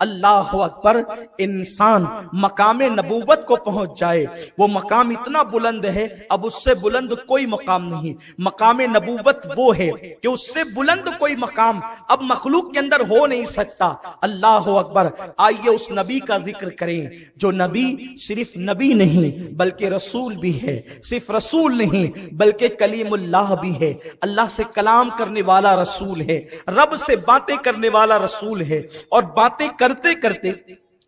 اللہ اکبر، انسان مقام نبوت کو پہنچ جائے، وہ مقام اتنا بلند ہے اب اس سے بلند کوئی مقام نہیں۔ مقام نبوت وہ ہے کہ اس سے بلند کوئی مقام اب مخلوق کے اندر ہو نہیں سکتا۔ اللہ اکبر، آئیے اس نبی کا ذکر کریں جو نبی صرف نبی نہیں بلکہ رسول بھی ہے، صرف رسول نہیں بلکہ کلیم اللہ بھی ہے، اللہ سے کلام کرنے والا رسول ہے، رب سے باتیں کرنے والا رسول ہے، اور باتیں کرتے کرتے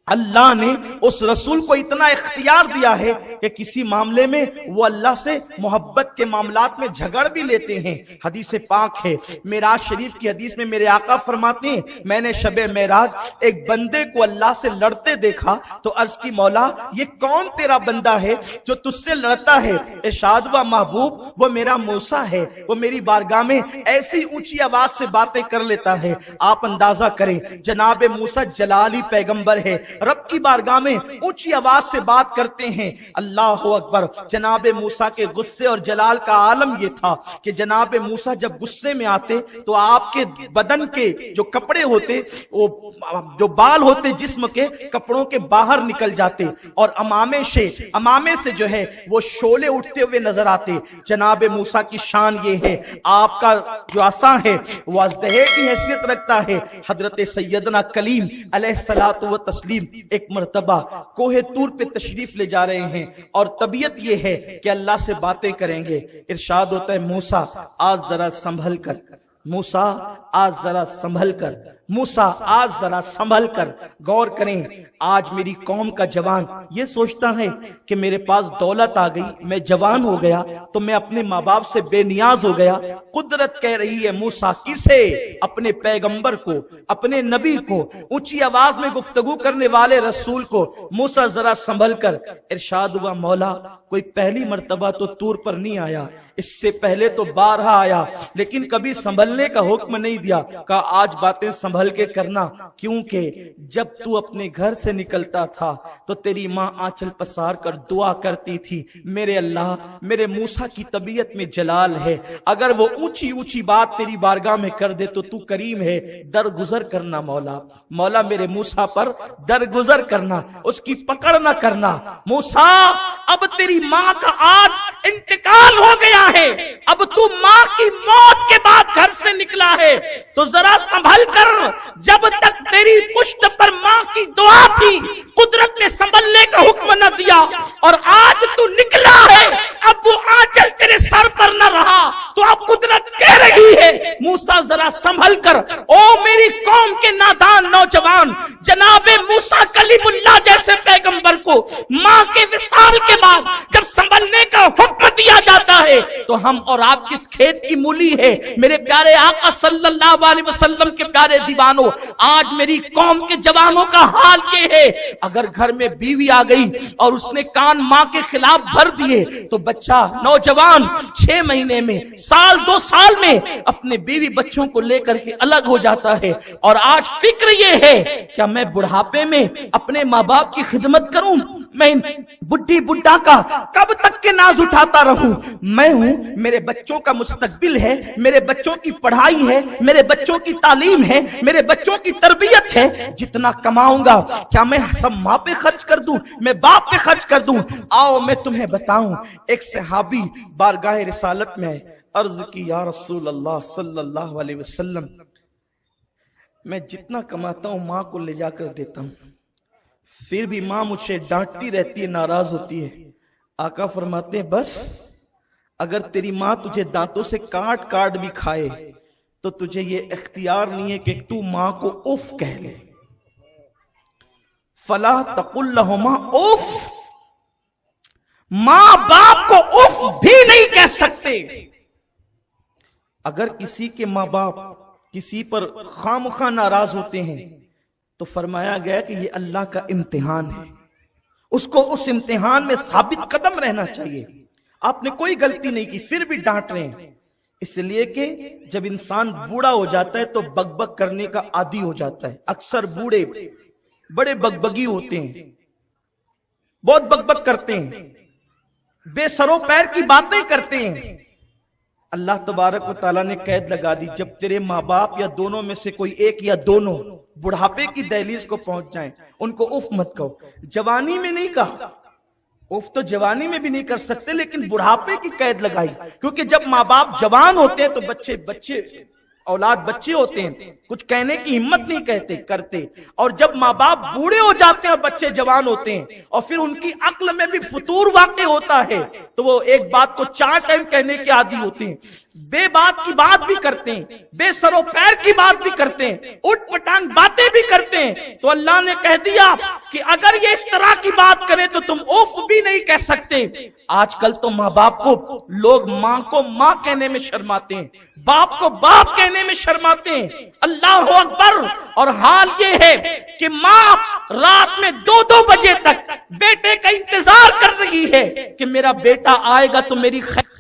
اللہ نے اس رسول کو اتنا اختیار دیا ہے کہ کسی معاملے میں وہ اللہ سے محبت کے معاملات میں جھگڑ بھی لیتے ہیں۔ حدیث پاک ہے، معراج شریف کی حدیث میں میرے آقا فرماتے ہیں میں نے شب معراج ایک بندے کو اللہ سے لڑتے دیکھا تو عرض کی مولا یہ کون تیرا بندہ ہے جو تجھ سے لڑتا ہے؟ ارشاد ہوا محبوب وہ میرا موسیٰ ہے، وہ میری بارگاہ میں ایسی اونچی آواز سے باتیں کر لیتا ہے۔ آپ اندازہ کریں جناب موسیٰ جلالی پیغمبر ہے، رب کی بارگاہ میں اونچی آواز سے بات کرتے ہیں۔ اللہ اکبر، جناب موسیٰ کے غصے اور جلال کا عالم یہ تھا کہ جناب موسیٰ جب غصے میں آتے تو آپ کے بدن کے جو کپڑے ہوتے، وہ جو بال ہوتے جسم کے کپڑوں کے باہر نکل جاتے اور امامے سے جو ہے وہ شعلے اٹھتے ہوئے نظر آتے۔ جناب موسیٰ کی شان یہ ہے، آپ کا جو عصا ہے وہ اژدہے کی حیثیت رکھتا ہے۔ حضرت سیدنا کلیم علیہ الصلوۃ والتسلیم ایک مرتبہ کوہ طور پہ تشریف لے جا رہے ہیں اور طبیعت یہ ہے کہ اللہ سے باتیں کریں گے۔ ارشاد ہوتا ہے موسیٰ آج ذرا سنبھل کر، موسیٰ آج ذرا سنبھل کر، موسیٰ آج ذرا سنبھل کر۔ غور کریں، آج میری قوم کا جوان یہ سوچتا ہے کہ میرے پاس دولت آ گئی، میں جوان ہو گیا تو میں اپنے ماں باپ سے بے نیاز ہو گیا۔ قدرت کہہ رہی ہے موسیٰ کسے؟ اپنے پیغمبر کو، اپنے نبی کو، اونچی آواز میں گفتگو کرنے والے رسول کو، موسیٰ ذرا سنبھل کر۔ ارشاد ہوا مولا کوئی پہلی مرتبہ تو طور پر نہیں آیا، اس سے پہلے تو بارہا آیا لیکن کبھی سنبھلنے کا حکم نہیں دیا، کہا آج باتیں سنبھل کے کرنا، کیونکہ جب تو اپنے گھر سے نکلتا تھا تو تیری ماں آنچل پسار کر دعا کرتی تھی میرے اللہ میرے موسیٰ کی طبیعت میں جلال ہے، اگر وہ اونچی اونچی بات تیری بارگاہ میں کر دے تو کریم ہے، درگزر کرنا مولا، مولا میرے موسیٰ پر درگزر کرنا، اس کی پکڑ نہ کرنا۔ موسیٰ اب تیری ماں کا آج انتقال ہو گیا ہے، اب تو ماں کی موت کے بعد گھر سے نکلا ہے تو ذرا سنبھل کر، جب تک تیری پشت پر ماں کی دعا تھی قدرت نے سنبھلنے کا حکم نہ دیا، اور آج تو نکلا ہے اب وہ آنچل تیرے سر پر نہ رہا تو اب قدرت کہہ رہی ہے موسیٰ ذرا سنبھل کر۔ او میری قوم کے نادان نوجوان، جناب موسیٰ کلیم اللہ جیسے پیغمبر کو ماں کے وصال کے بعد جب سنبھلنے کا حکم دیا جاتا ہے تو ہم اور آپ کس کھیت کی مولی ہے؟ میرے پیارے آقا صلی اللہ علیہ وسلم کے پیارے دیوانوں، آج میری قوم کے جوانوں کا حال یہ ہے، اگر گھر میں بیوی آ گئی اور اس نے کان ماں کے خلاف بھر دیے تو بچہ نوجوان 6 مہینے میں، سال 2 سال میں اپنے بیوی بچوں کو لے کر کے الگ ہو جاتا ہے، اور آج فکر یہ ہے کیا میں بڑھاپے میں اپنے ماں باپ کی خدمت کروں؟ میں بڈھی بڈھا کا کب تک کے ناز اٹھاتا رہوں؟ میں ہوں، میرے بچوں کا مستقبل ہے، میرے بچوں کی پڑھائی ہے، میرے بچوں کی تعلیم ہے، میرے بچوں کی تربیت ہے، جتنا کماؤں گا کیا میں سب ماں پہ خرچ کر دوں، میں باپ پہ خرچ کر دوں؟ آؤ میں تمہیں بتاؤں، ایک صحابی بارگاہ رسالت میں عرض کی یا رسول اللہ صلی اللہ علیہ وسلم میں جتنا کماتا ہوں ماں کو لے جا کر دیتا ہوں، پھر بھی ماں مجھے ڈانٹتی رہتی ہے، ناراض ہوتی ہے۔ آقا فرماتے ہیں بس اگر تیری ماں تجھے دانتوں سے کاٹ کاٹ بھی کھائے تو تجھے یہ اختیار نہیں ہے کہ تو ماں کو اف کہہ لے۔ فلا تقل لہما اف، ماں باپ کو اف بھی نہیں کہہ سکتے۔ اگر کسی کے ماں باپ کسی پر خامخواہ ناراض ہوتے ہیں تو فرمایا گیا کہ یہ اللہ کا امتحان ہے، اس کو اس امتحان میں ثابت قدم رہنا چاہیے۔ آپ نے کوئی غلطی نہیں کی پھر بھی ڈانٹ رہے ہیں، اس لیے کہ جب انسان بوڑھا ہو جاتا ہے تو بگ بگ کرنے کا عادی ہو جاتا ہے۔ اکثر بوڑھے بڑے بگ بگی ہوتے ہیں، بہت بگ بگ کرتے ہیں، بے سرو پیر کی باتیں کرتے ہیں۔ اللہ تبارک و تعالیٰ نے قید لگا دی، جب تیرے ماں باپ یا دونوں میں سے کوئی ایک یا دونوں بڑھاپے کی دہلیز کو پہنچ جائیں، ان کو اف مت کہو۔ جوانی میں نہیں کہا، اف تو جوانی میں بھی نہیں کر سکتے، لیکن بڑھاپے کی قید لگائی، کیونکہ جب ماں باپ جوان ہوتے ہیں تو بچے اولاد بچے ہوتے ہیں، کچھ کہنے کی ہمت نہیں کرتے، اور جب ماں باپ بوڑھے ہو جاتے ہیں اور بچے جوان ہوتے ہیں، اور پھر ان کی عقل میں بھی فطور واقع ہوتا ہے، تو وہ ایک بات کو 4 ٹائم کہنے کے عادی ہوتے ہیں، بے بات کی بات بھی کرتے ہیں، بے سر و پیر کی بات بھی کرتے ہیں، اٹھ پٹانگ باتیں بھی کرتے ہیں۔ تو اللہ نے کہہ دیا کہ اگر یہ اس طرح کی بات کرے تو تم اوف بھی نہیں کہہ سکتے۔ آج کل تو ماں باپ کو لوگ ماں کو ماں کہنے میں شرماتے ہیں، باپ کو باپ کہنے میں شرماتے ہیں۔ اللہ اکبر! اور حال یہ ہے کہ ماں رات میں 2 بجے تک بیٹے کا انتظار کر رہی ہے کہ میرا بیٹا آئے گا تو میری خیر،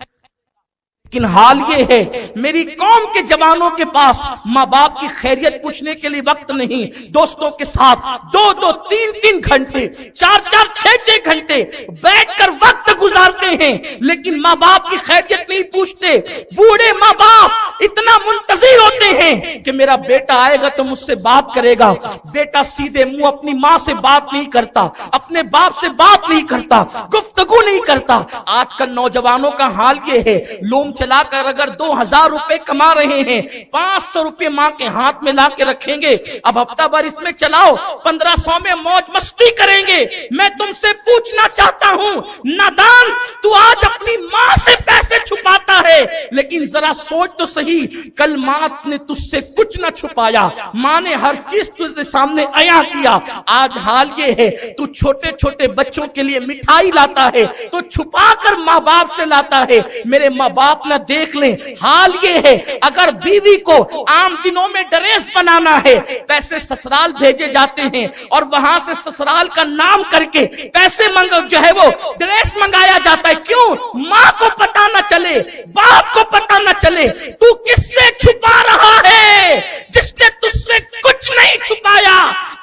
لیکن حال یہ ہے میری قوم کے جوانوں کے پاس ماں باپ کی خیریت پوچھنے کے لیے وقت نہیں، دوستوں کے ساتھ 2-2 3-3 گھنٹے 4-4 6-6 گھنٹے بیٹھ کر وقت گزارتے ہیں، لیکن ماں باپ کی خیریت نہیں پوچھتے۔ بوڑھے ماں باپ اتنا منتظر ہوتے ہیں کہ میرا بیٹا آئے گا تو مجھ سے بات کرے گا۔ بیٹا سیدھے منہ اپنی ماں سے بات نہیں کرتا، اپنے باپ سے بات نہیں کرتا، گفتگو نہیں کرتا۔ آج کل نوجوانوں کا حال یہ ہے، لوم چلا کر اگر 2000 روپے کما رہے ہیں، 500 روپے ماں کے ہاتھ میں لا کے رکھیں گے، اب ہفتہ بھر اس میں چلاؤ، 1500 میں موج مستی کریں گے۔ میں تم سے پوچھنا چاہتا ہوں نادان، تو آج اپنی ماں سے پیسے چھپاتا ہے، لیکن ذرا سوچ تو صحیح، کل ماں نے تجھ سے کچھ نہ چھپایا، ماں نے ہر چیز تجھے سامنے عیاں کیا۔ آج حال یہ ہے تو چھوٹے چھوٹے بچوں کے لیے مٹھائی لاتا ہے تو چھپا کر ماں باپ سے لاتا ہے۔ میرے ماں باپ نہ دیکھ لیں۔ حال یہ ہے اگر بیوی کو عام دنوں میں ڈریس بنانا ہے، پیسے سسرال بھیجے جاتے ہیں اور وہاں سے سسرال کا نام کر کے پیسے وہ ڈریس منگایا جاتا ہے۔ کیوں؟ ماں کو پتا نہ چلے، باپ کو پتا نہ چلے تو کس سے چھپا رہا ہے؟ جس نے تجھ سے کچھ نہیں چھپایا۔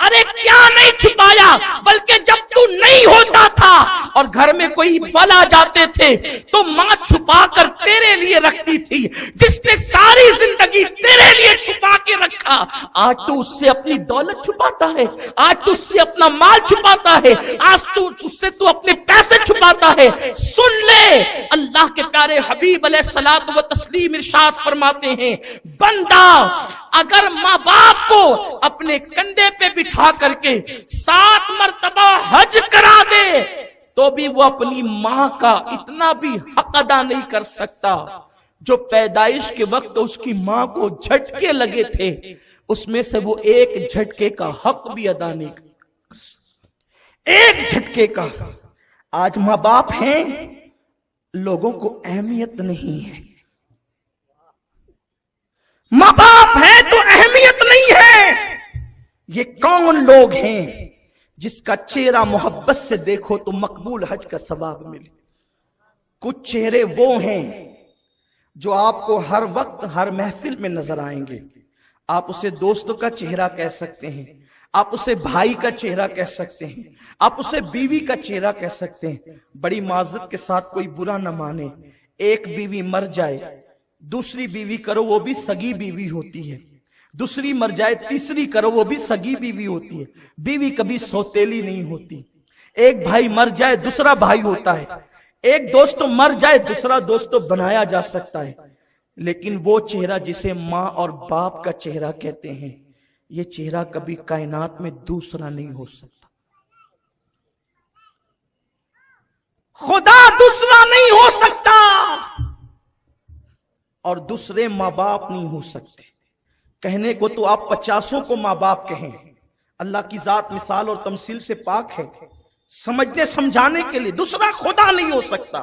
ارے کیا نہیں چھپایا؟ بلکہ جب تو نہیں ہوتا تھا اور گھر میں کوئی پھل آ جاتے تھے تو ماں چھپا کر تیرے لیے رکھتی تھی، جس نے ساری زندگی تیرے لیے چھپا کے رکھا۔ آج تو اس سے اپنی دولت چھپاتا ہے، آج تو اس سے اپنا مال چھپاتا ہے، آج تو اس سے تو اپنے پیسے چھپاتا ہے۔ سن لے، اللہ کے پیارے حبیب علیہ الصلوۃ والتسلیم ارشاد فرماتے ہیں، بندہ اگر ماں باپ کو اپنے کندھے پہ بٹھا کر کے 7 مرتبہ حج کرا دے تو بھی وہ اپنی ماں کا اتنا بھی حق ادا نہیں کر سکتا جو پیدائش کے وقت اس کی ماں کو جھٹکے لگے تھے، اس میں سے وہ ایک جھٹکے کا حق بھی ادا نہیں کر سکتا، ایک جھٹکے کا۔ آج ماں باپ ہیں، لوگوں کو اہمیت نہیں ہے، ماں باپ ہیں تو اہمیت نہیں ہے۔ یہ کون لوگ ہیں جس کا چہرہ محبت سے دیکھو تو مقبول حج کا ثواب ملے؟ کچھ چہرے وہ ہیں جو آپ کو ہر وقت ہر محفل میں نظر آئیں گے۔ آپ اسے دوستوں کا چہرہ کہہ سکتے ہیں، آپ اسے بھائی کا چہرہ کہہ سکتے ہیں، آپ اسے بیوی کا چہرہ کہہ سکتے ہیں۔ بڑی معذرت کے ساتھ کوئی برا نہ مانے، ایک بیوی مر جائے دوسری بیوی کرو وہ بھی سگی بیوی ہوتی ہے، دوسری مر جائے تیسری کرو وہ بھی سگی بیوی ہوتی ہے، بیوی کبھی سوتیلی نہیں ہوتی۔ ایک بھائی مر جائے دوسرا بھائی ہوتا ہے، ایک دوست مر جائے دوسرا دوست بنایا جا سکتا ہے، لیکن وہ چہرہ جسے ماں اور باپ کا چہرہ کہتے ہیں، یہ چہرہ کبھی کائنات میں دوسرا نہیں ہو سکتا۔ خدا دوسرا نہیں ہو سکتا اور دوسرے ماں باپ نہیں ہو سکتے۔ کہنے کو تو آپ 50 کو ماں باپ کہیں، اللہ کی ذات مثال اور تمثیل سے پاک ہے، سمجھنے سمجھانے کے لیے دوسرا خدا نہیں ہو سکتا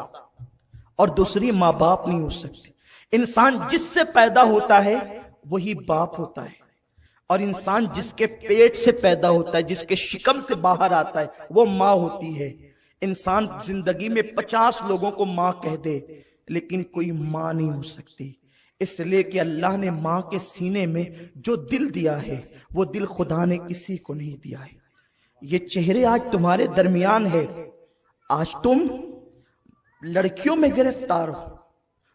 اور دوسری ماں باپ نہیں ہو سکتی۔ انسان جس سے پیدا ہوتا ہے وہی باپ ہوتا ہے، اور انسان جس کے پیٹ سے پیدا ہوتا ہے، جس کے شکم سے باہر آتا ہے، وہ ماں ہوتی ہے۔ انسان زندگی میں 50 لوگوں کو ماں کہہ دے لیکن کوئی ماں نہیں ہو سکتی، اس لیے کہ اللہ نے ماں کے سینے میں جو دل دیا ہے وہ دل خدا نے کسی کو نہیں دیا ہے۔ یہ چہرے آج تمہارے درمیان ہے، آج تم لڑکیوں میں گرفتار ہو،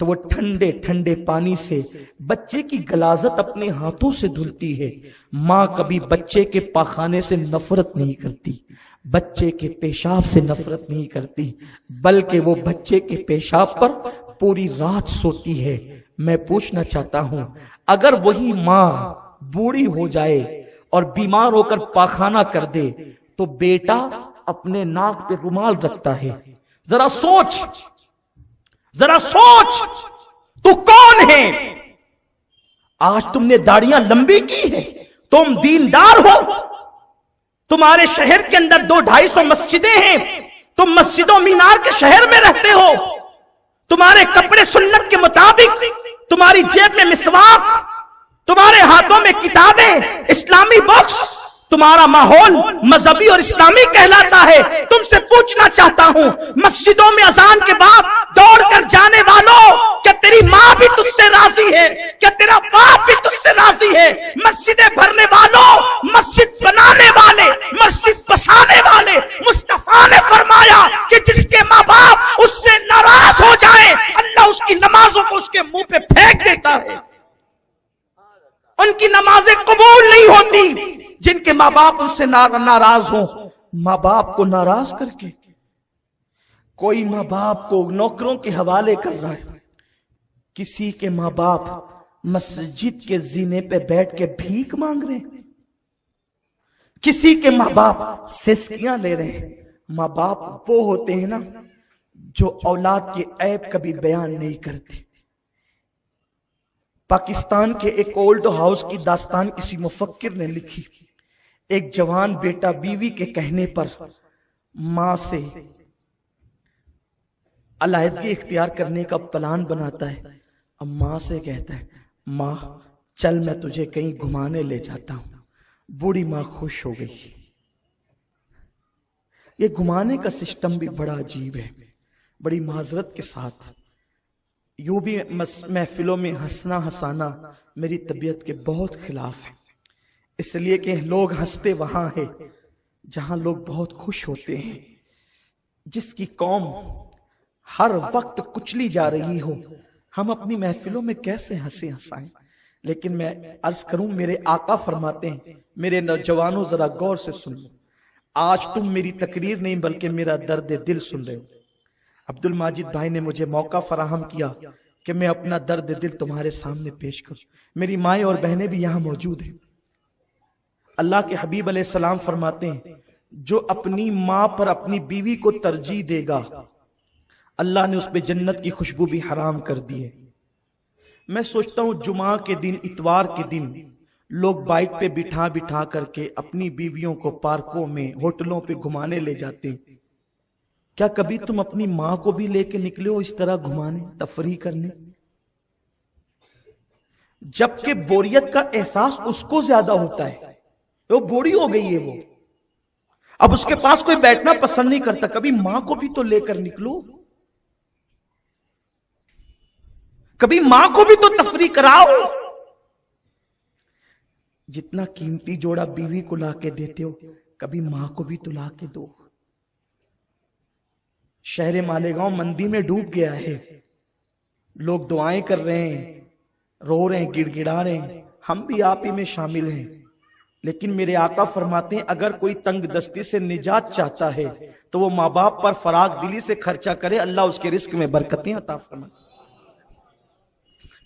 تو وہ ٹھنڈے ٹھنڈے پانی سے بچے کی غلاظت اپنے ہاتھوں سے دھلتی ہے۔ ماں کبھی بچے کے پاخانے سے نفرت نہیں کرتی، بچے کے پیشاب سے نفرت نہیں کرتی، بلکہ وہ بچے کے پیشاب پر پوری رات سوتی ہے۔ میں پوچھنا چاہتا ہوں، اگر وہی ماں بوڑھی ہو جائے اور بیمار ہو کر پاخانہ کر دے تو بیٹا اپنے ناک پہ رومال رکھتا ہے۔ ذرا سوچ، ذرا سوچ، تو کون ہے؟ آج تم نے داڑیاں لمبی کی ہے، تم دیندار ہو، تمہارے شہر کے اندر 200-250 مسجدیں ہیں، تم مسجد و مینار کے شہر میں رہتے ہو، تمہارے کپڑے سنت کے مطابق، تمہاری جیب میں مسواک، تمہارے ہاتھوں میں کتابیں، اسلامی بکس، تمہارا ماحول مذہبی اور اسلامی کہلاتا ہے۔ تم سے پوچھنا چاہتا ہوں، مسجدوں میں اذان کے بعد دوڑ کر جانے والوں، کیا تیری ماں بھی تجھ سے راضی ہے؟ کیا تیرا باپ بھی تجھ سے راضی ہے؟ مسجدیں بھرنے والوں، مسجد بنانے والے، مسجد بسانے والے، مصطفیٰ نے فرمایا کہ جس کے ماں باپ اس سے ناراض ہو جائیں، اللہ اس کی نمازوں کو اس کے منہ پہ پھینک دیتا ہے۔ ان کی نمازیں قبول نہیں ہوتی جن کے ماں باپ ان سے ناراض ہوں۔ ماں باپ کو ناراض کر کے کوئی ماں باپ کو نوکروں کے حوالے کر رہا ہے، کسی کے ماں باپ مسجد کے زینے پہ بیٹھ کے بھیک مانگ رہے ہیں، کسی کے ماں باپ سسکیاں لے رہے ہیں۔ ماں باپ وہ ہوتے ہیں نا جو اولاد کے عیب کبھی بیان نہیں کرتے۔ پاکستان کے ایک اولڈ ہاؤس کی داستان کسی مفکر نے لکھی۔ ایک جوان بیٹا بیوی کے کہنے پر ماں سے علیحدگی اختیار کرنے کا پلان بناتا ہے، اب ماں سے کہتا ہے، ماں چل میں تجھے کہیں گھمانے لے جاتا ہوں۔ بوڑھی ماں خوش ہو گئی۔ یہ گھمانے کا سسٹم بھی بڑا عجیب ہے، بڑی معذرت کے ساتھ۔ یوں بھی محفلوں میں ہنسنا ہسانا میری طبیعت کے بہت خلاف ہے، اس لیے کہ لوگ ہنستے وہاں ہیں جہاں لوگ بہت خوش ہوتے ہیں۔ جس کی قوم ہر وقت کچلی جا رہی ہو، ہم اپنی محفلوں میں کیسے ہنسے ہنسائیں؟ لیکن میں عرض کروں، میرے آقا فرماتے ہیں، میرے نوجوانوں ذرا غور سے سن لو، آج تم میری تقریر نہیں بلکہ میرا درد دل سن رہے ہو۔ عبد الماجد بھائی نے مجھے موقع فراہم کیا کہ میں اپنا درد دل تمہارے سامنے پیش کروں۔ میری مائیں اور بہنیں بھی یہاں موجود ہیں۔ اللہ کے حبیب علیہ السلام فرماتے ہیں، جو اپنی ماں پر اپنی بیوی کو ترجیح دے گا، اللہ نے اس پہ جنت کی خوشبو بھی حرام کر دی ہے۔ میں سوچتا ہوں جمعہ کے دن، اتوار کے دن لوگ بائک پہ بٹھا بٹھا کر کے اپنی بیویوں کو پارکوں میں، ہوٹلوں پہ گھمانے لے جاتے ہیں۔ کیا کبھی تم اپنی ماں کو بھی لے کے نکلے ہو اس طرح گھمانے، تفریح کرنے؟ جبکہ بوریت کا احساس اس کو زیادہ ہوتا ہے، وہ بوڑھی ہو گئی ہے، وہ اب اس کے پاس کوئی بیٹھنا پسند نہیں کرتا۔ کبھی ماں کو بھی تو لے کر نکلو، کبھی ماں کو بھی تو تفریح کراؤ۔ جتنا قیمتی جوڑا بیوی کو لا کے دیتے ہو، کبھی ماں کو بھی تو لا کے دو۔ شہر مالیگاؤں مندی میں ڈوب گیا ہے، لوگ دعائیں کر رہے ہیں، رو رہے ہیں، گڑ گڑا رہے ہیں، ہم بھی آپ ہی میں شامل ہیں۔ لیکن میرے آقا فرماتے ہیں، اگر کوئی تنگ دستی سے نجات چاہتا ہے تو وہ ماں باپ پر فراغ دلی سے خرچہ کرے، اللہ اس کے رزق میں برکتیں عطا فرمائے۔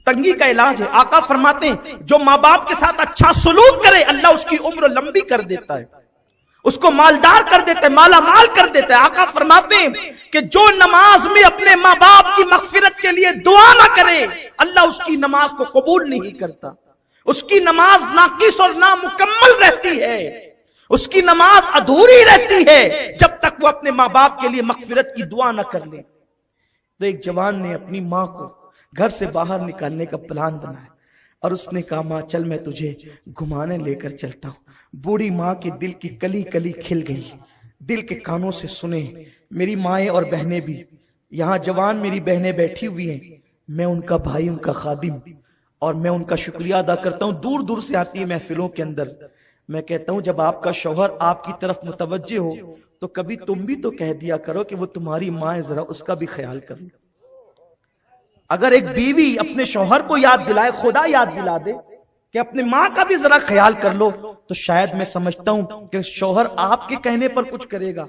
تنگی کا علاج ہے۔ آقا فرماتے ہیں، جو ماں باپ کے ساتھ اچھا سلوک کرے، اللہ اس کی عمر لمبی کر دیتا ہے، اس کو مالدار کر دیتا ہے، مالا مال کر دیتا ہے۔ آقا فرماتے ہیں کہ جو نماز میں اپنے ماں باپ کی مغفرت کے لیے دعا نہ کرے، اللہ اس کی نماز کو قبول نہیں کرتا۔ اس کی نماز ناقص اور نامکمل رہتی ہے، اس کی نماز ادھوری رہتی ہے جب تک وہ اپنے ماں باپ کے لیے مغفرت کی دعا نہ کر لے۔ تو ایک جوان نے اپنی ماں کو گھر سے باہر نکالنے کا پلان بنایا اور اس نے کہا، ماں چل میں تجھے گھمانے لے کر چلتا ہوں۔ بوڑھی ماں کے دل کی کلی کلی کھل گئی، دل کے کانوں سے سنے۔ میری مائیں اور بہنیں بھی یہاں، جوان میری بہنیں بیٹھی ہوئی ہیں، میں ان کا بھائی، ان کا خادم، اور میں ان کا شکریہ ادا کرتا ہوں۔ دور دور سے آتی ہے محفلوں کے اندر۔ میں کہتا ہوں جب آپ کا شوہر آپ کی طرف متوجہ ہو تو کبھی تم بھی تو کہہ دیا کرو کہ وہ تمہاری ماں ہے، ذرا اس کا بھی خیال کر لو۔ اگر ایک بیوی اپنے شوہر کو یاد دلائے، خدا یاد دلا دے کہ اپنے ماں کا بھی ذرا خیال کر لو، تو شاید میں سمجھتا ہوں کہ شوہر آپ کے کہنے پر کچھ کرے گا۔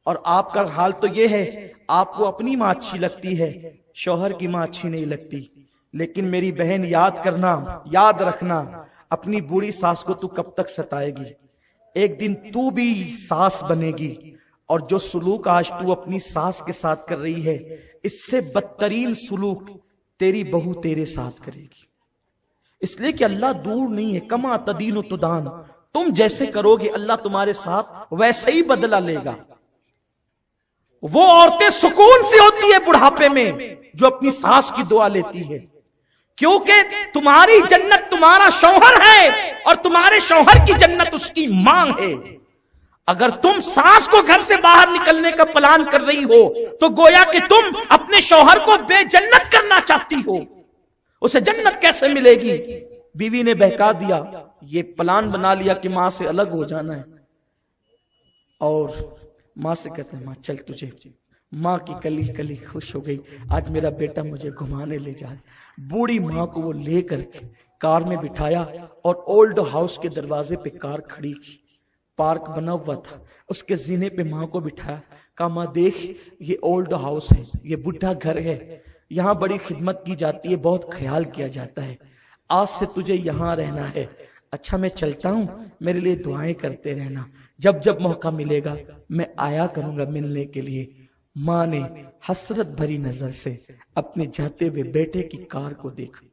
اور آپ کا حال تو یہ ہے، آپ کو اپنی ماں اچھی لگتی ہے، شوہر کی ماں اچھی نہیں لگتی۔ لیکن میری بہن یاد کرنا، یاد رکھنا، اپنی بوڑھی ساس کو تو کب تک ستائے گی؟ ایک دن تو بھی ساس بنے گی، اور جو سلوک آج تو اپنی ساس کے ساتھ کر رہی ہے، اس سے بدترین سلوک تیری بہو تیرے ساتھ کرے گی۔ اس لیے کہ اللہ دور نہیں ہے، کما تدین و تدان، تم جیسے کرو گے اللہ تمہارے ساتھ ویسے ہی بدلہ لے گا۔ وہ عورتیں سکون سے ہوتی ہے بڑھاپے میں جو اپنی ساس کی دعا لیتی ہے، کیونکہ تمہاری جنت تمہارا شوہر ہے اور تمہارے شوہر کی جنت اس کی ماں ہے۔ اگر تم ساس کو گھر سے باہر نکلنے کا پلان کر رہی ہو تو گویا کہ تم اپنے شوہر کو بے جنت کرنا چاہتی ہو۔ اسے جنت کیسے ملے گی؟ بیوی نے بہکا دیا، یہ پلان بنا لیا کہ ماں سے الگ ہو جانا ہے، اور ماں سے کہتے ہیں ماں چل تجھے، ماں کی کلی کلی خوش ہو گئی، آج میرا بیٹا مجھے گھمانے لے جائے۔ بوڑھی ماں کو وہ لے کر کار میں بٹھایا اور اولڈ ہاؤس کے دروازے پہ کار کھڑی کی، پارک بنا ہوا تھا، اس کے زینے پہ ماں کو بٹھایا، کہا ماں دیکھ یہ اولڈ ہاؤس ہے، یہ بڈھا گھر ہے، یہاں بڑی خدمت کی جاتی ہے، بہت خیال کیا جاتا ہے، آج سے تجھے یہاں رہنا ہے۔ اچھا میں چلتا ہوں، میرے لیے دعائیں کرتے رہنا، جب جب موقع ملے گا میں آیا کروں گا ملنے کے لیے۔ ماں نے حسرت بھری نظر سے اپنے جاتے ہوئے بیٹے کی کار کو دیکھا۔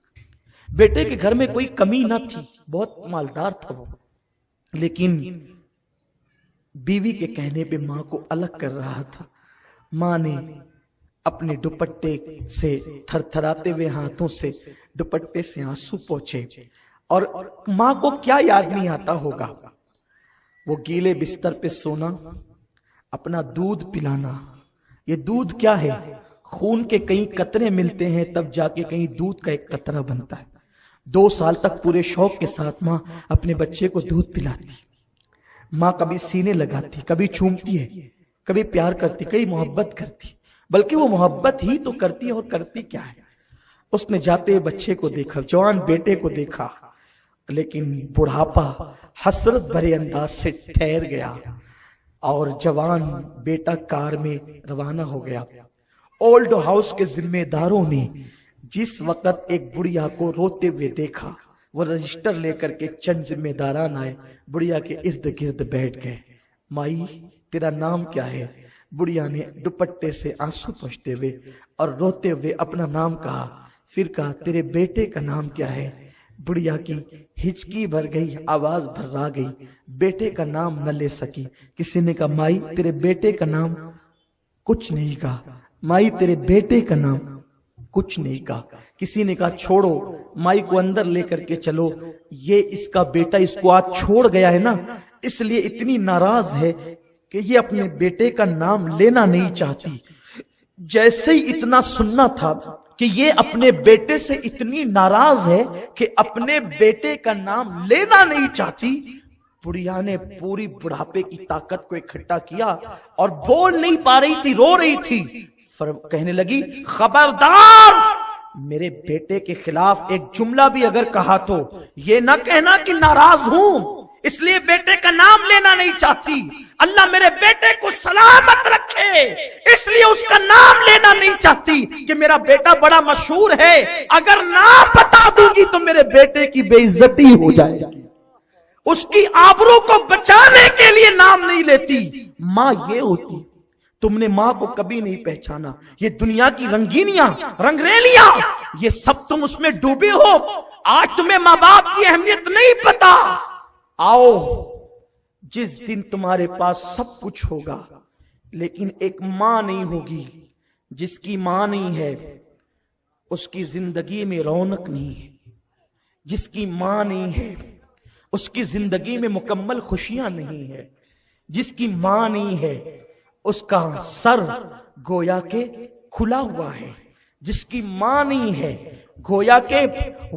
بیٹے کے گھر میں کوئی کمی نہ تھی، بہت مالدار تھا وہ، لیکن بیوی کے کہنے پہ ماں کو الگ کر رہا تھا۔ ماں نے اپنے دوپٹے سے تھر تھراتے ہوئے ہاتھوں سے دوپٹے سے آنسو پوچھے، اور ماں کو کیا یاد نہیں آتا ہوگا، وہ گیلے بستر پہ سونا، اپنا دودھ پلانا۔ یہ دودھ کیا ہے؟ خون کے کئی قطرے ملتے ہیں تب جا کے کہیں دودھ کا ایک قطرہ بنتا ہے۔ 2 سال تک پورے شوق کے ساتھ ماں اپنے بچے کو دودھ پلاتی، ماں کبھی سینے لگاتی، کبھی چومتی ہے، کبھی پیار کرتی، کبھی محبت کرتی، بلکہ وہ محبت ہی تو کرتی ہے، اور کرتی کیا ہے؟ اس نے جاتے بچے کو دیکھا، جوان بیٹے کو دیکھا، لیکن بڑھاپا حسرت بھرے انداز سے ٹھہر گیا، اور جوان بیٹا کار میں روانہ ہو گیا۔ اولڈ ہاؤس کے ذمہ داروں نے جس وقت ایک بڑھیا کو روتے ہوئے دیکھا، وہ رجسٹر لے کر کے چند ذمہ داران آئے، بڑھیا کے ارد گرد بیٹھ گئے۔ مائی تیرا نام کیا ہے؟ بڑھیا نے دوپٹے سے آنسو پوچھتے ہوئے اور روتے ہوئے اپنا نام کہا، پھر کہا تیرے بیٹے کا نام کیا ہے؟ بڑھیا کی ہچکی بھر گئی، آواز بھرا گئی، بیٹے کا نام نہ لے سکی۔ کسی نے کہا مائی تیرے بیٹے کا نام؟ کچھ نہیں کہا۔ مائی تیرے بیٹے کا نام؟ کچھ نہیں کہا۔ کسی نے کہا چھوڑو، مائی کو اندر لے کر کے چلو، یہ اس کا بیٹا اس کو آج چھوڑ گیا ہے نا، اس لیے اتنی ناراض ہے کہ یہ اپنے بیٹے کا نام لینا نہیں چاہتی۔ جیسے ہی اتنا سننا تھا کہ یہ اپنے بیٹے سے اتنی ناراض ہے کہ اپنے بیٹے کا نام لینا نہیں چاہتی، بڑھیا نے پوری بڑھاپے کی طاقت کو اکٹھا کیا اور بول نہیں پا رہی تھی، رو رہی تھی، کہنے لگی خبردار، میرے بیٹے کے خلاف ایک جملہ بھی اگر کہا تو یہ نہ کہنا کہ ناراض ہوں، اس لیے بیٹے کا نام لینا نہیں چاہتی۔ اللہ میرے بیٹے کو سلامت رکھے، اس لیے اس کا نام لینا نہیں چاہتی کہ میرا بیٹا بڑا مشہور ہے، اگر نام بتا دوں گی تو میرے بیٹے کی بے عزتی ہو جائے گی، اس کی آبرو کو بچانے کے لیے نام نہیں لیتی۔ ماں یہ ہوتی، تم نے ماں کو کبھی نہیں پہچانا۔ یہ دنیا کی رنگینیاں، رنگریلیاں، یہ سب تم اس میں ڈوبے ہو، آج تمہیں ماں باپ کی اہمیت نہیں پتا۔ آؤ، جس دن تمہارے پاس سب کچھ ہوگا لیکن ایک ماں نہیں ہوگی، جس کی ماں نہیں ہے اس کی زندگی میں رونق نہیں ہے، جس کی ماں نہیں ہے اس کی زندگی میں مکمل خوشیاں نہیں ہے، جس کی ماں نہیں ہے اس کا سر گویا کہ کھلا ہوا ہے، جس کی ماں نہیں ہے گویا کہ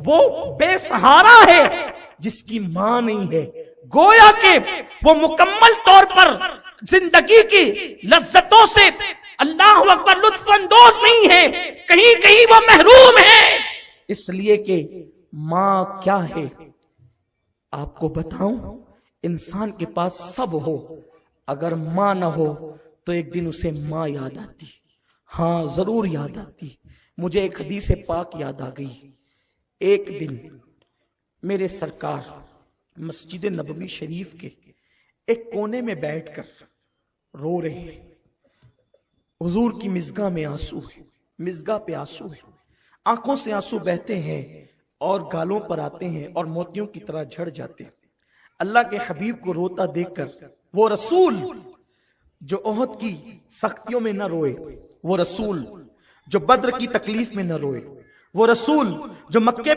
وہ بے سہارا ہے، جس کی ماں نہیں ہے گویا کہ وہ مکمل طور پر زندگی کی لذتوں سے اللہ اکبر لطف اندوز نہیں ہے۔ کہیں کہیں وہ محروم ہے، اس لیے کہ ماں کیا ہے؟ آپ کو بتاؤں، انسان کے پاس سب ہو، اگر ماں نہ ہو تو ایک دن اسے ماں یاد آتی، ہاں ضرور یاد آتی۔ مجھے ایک حدیث پاک یاد آ گئی۔ ایک دن میرے سرکار مسجد نبوی شریف کے ایک کونے میں بیٹھ کر رو رہے ہیں، حضور کی مزگاہ میں آنسو ہے، مزگاہ پہ آنسو ہے، آنکھوں سے آنسو بہتے ہیں اور گالوں پر آتے ہیں اور موتیوں کی طرح جھڑ جاتے ہیں۔ اللہ کے حبیب کو روتا دیکھ کر، وہ رسول جو احد کی سختیوں میں نہ روئے، وہ رسول جو بدر کی تکلیف میں نہ روئے، وہ رسول جو مکے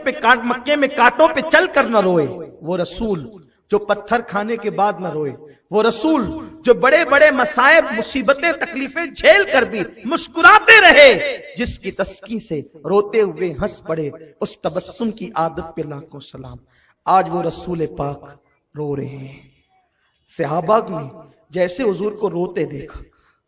میں کانٹوں پہ چل کر نہ روئے، وہ رسول جو پتھر کھانے کے بعد نہ روئے، وہ رسول جو بڑے بڑے مصائب مصیبتیں تکلیفیں جھیل کر بھی مسکراتے رہے، جس کی تسکین سے روتے ہوئے ہنس پڑے، اس تبسم کی عادت پہ لاکھوں سلام۔ آج وہ رسول پاک رو رہے ہیں۔ صحابہ نے جیسے حضور کو روتے دیکھا،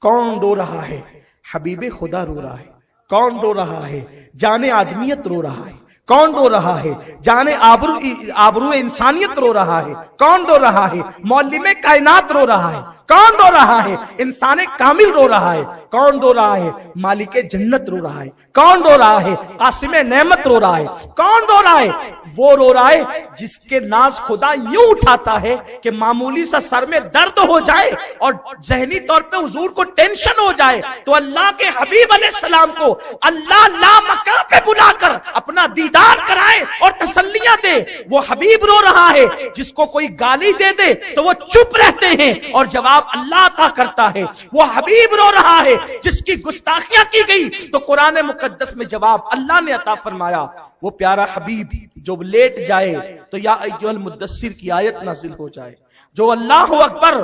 کون رو رہا ہے؟ حبیب خدا رو رہا ہے۔ کون رو رہا ہے؟ جان آدمیت رو رہا ہے۔ کون رو رہا ہے؟ جان آبرو انسانیت رو رہا ہے۔ کون رو رہا ہے؟ معلم کائنات رو رہا ہے۔ کون رو رہا ہے؟ انسان کامل رو رہا ہے۔ کون رو رہا ہے؟ مالک جنت رو رہا ہے۔ کون رو رہا ہے؟ قاسم نعمت رو رہا ہے۔ کون رو رہا ہے؟ وہ رو رہا ہے جس کے ناز خدا یوں اٹھاتا ہے کہ معمولی سا سر میں درد ہو جائے اور ذہنی طور پہ حضور کو ٹینشن ہو جائے تو اللہ کے حبیب علیہ السلام کو اللہ لامکان پہ بلا کر اپنا دیدار کرائے اور تسلیاں دے۔ وہ حبیب رو رہا ہے جس کو کوئی گالی دے دے تو وہ چپ رہتے ہیں اور جواب اللہ عطا کرتا ہے۔ وہ حبیب رو رہا ہے جس کی گستاخیاں کی گئی تو قرآن مقدس میں جواب اللہ نے عطا فرمایا۔ وہ پیارا حبیب جو لیٹ جائے تو یا ایھا المدثر کی آیت نازل ہو جائے، جو اللہ اکبر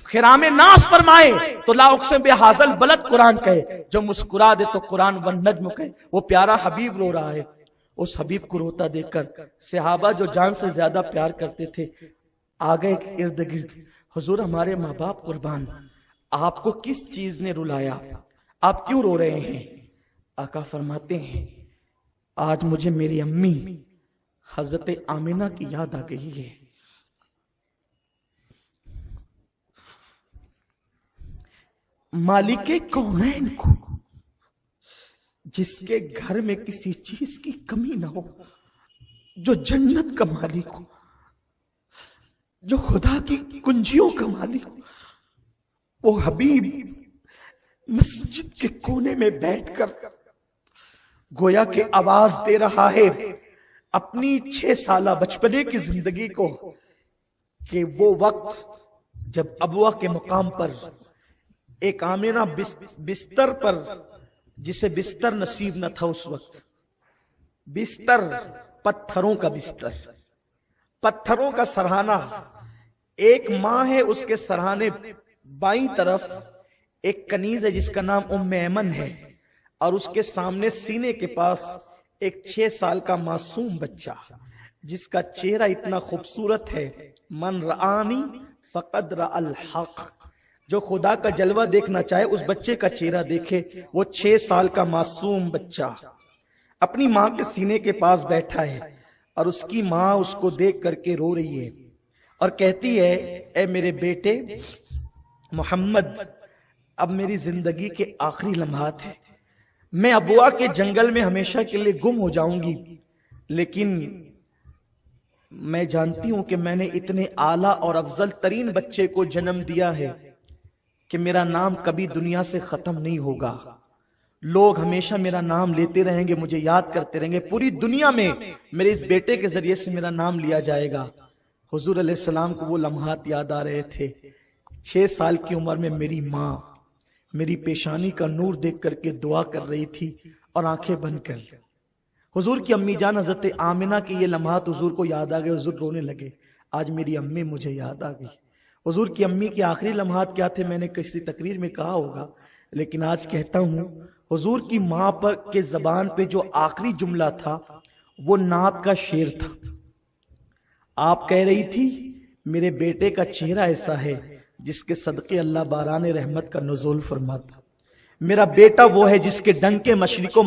خرام ناس فرمائے تو لا اقسم بہذا البلد قرآن کہے، جو مسکرا دے تو قرآن والنجم کہے۔ وہ پیارا حبیب رو رہا ہے۔ اس حبیب کو روتا دیکھ کر صحابہ جو جان سے زیادہ پیار کرتے تھے آگے ارد گرد، حضور ہمارے ماں باپ قربان، آپ کو کس چیز نے رلایا؟ آپ کیوں رو رہے ہیں؟ آقا فرماتے ہیں آج مجھے میری امی حضرت آمنہ کی یاد آ گئی ہے۔ مالک کونین کو، جس کے گھر میں کسی چیز کی کمی نہ ہو، جو جنت کا مالک ہو، جو خدا کی کنجیوں کا مالک ہو، وہ حبیب مسجد کے کونے میں بیٹھ کر گویا کہ آواز دے رہا ہے اپنی 6 سالہ بچپنے کی زندگی کو کہ وہ وقت جب ابوا کے مقام پر ایک آمنہ بستر پر، جسے بستر نصیب نہ تھا اس وقت، بستر پتھروں کا بستر، پتھروں کا سرہانہ، ایک ماں ہے اس کے سرہانے بائیں طرف ایک کنیز ہے جس کا نام ام ایمن ہے، اور اس کے سامنے سینے کے پاس ایک 6 سال کا معصوم بچہ جس کا چہرہ اتنا خوبصورت ہے، من رآنی فقد رأى الحق، جو خدا کا جلوہ دیکھنا چاہے اس بچے کا چہرہ دیکھے۔ وہ 6 سال کا معصوم بچہ اپنی ماں کے سینے کے پاس بیٹھا ہے اور اس کی ماں اس کو دیکھ کر کے رو رہی ہے اور کہتی ہے اے میرے بیٹے محمد، اب میری زندگی کے آخری لمحات ہیں، میں ابوا کے جنگل میں ہمیشہ کے لیے گم ہو جاؤں گی، لیکن میں جانتی ہوں کہ میں نے اتنے اعلیٰ اور افضل ترین بچے کو جنم دیا ہے کہ میرا نام کبھی دنیا سے ختم نہیں ہوگا، لوگ ہمیشہ میرا نام لیتے رہیں گے، مجھے یاد کرتے رہیں گے، پوری دنیا میں میرے اس بیٹے کے ذریعے سے میرا نام لیا جائے گا۔ حضور علیہ السلام کو وہ لمحات یاد آ رہے تھے، 6 سال کی عمر میں میری ماں میری پیشانی کا نور دیکھ کر کے دعا کر رہی تھی اور آنکھیں بند کر، حضور کی امی جان حضرت آمنہ کی یہ لمحات حضور کو یاد آ گئے، حضور رونے لگے، آج میری امی مجھے یاد آ گئی۔ حضور کی امی کے آخری لمحات کیا تھے میں نے کسی تقریر میں کہا ہوگا، لیکن آج کہتا ہوں حضور کی ماں پر کے زبان پہ جو آخری جملہ تھا وہ نعت کا شعر تھا۔ آپ کہہ رہی تھی میرے بیٹے کا چہرہ ایسا ہے جس کے صدقے اللہ باران رحمت کا نزول فرماتا، میرا بیٹا وہ ہے جس کے ڈنک مشرق و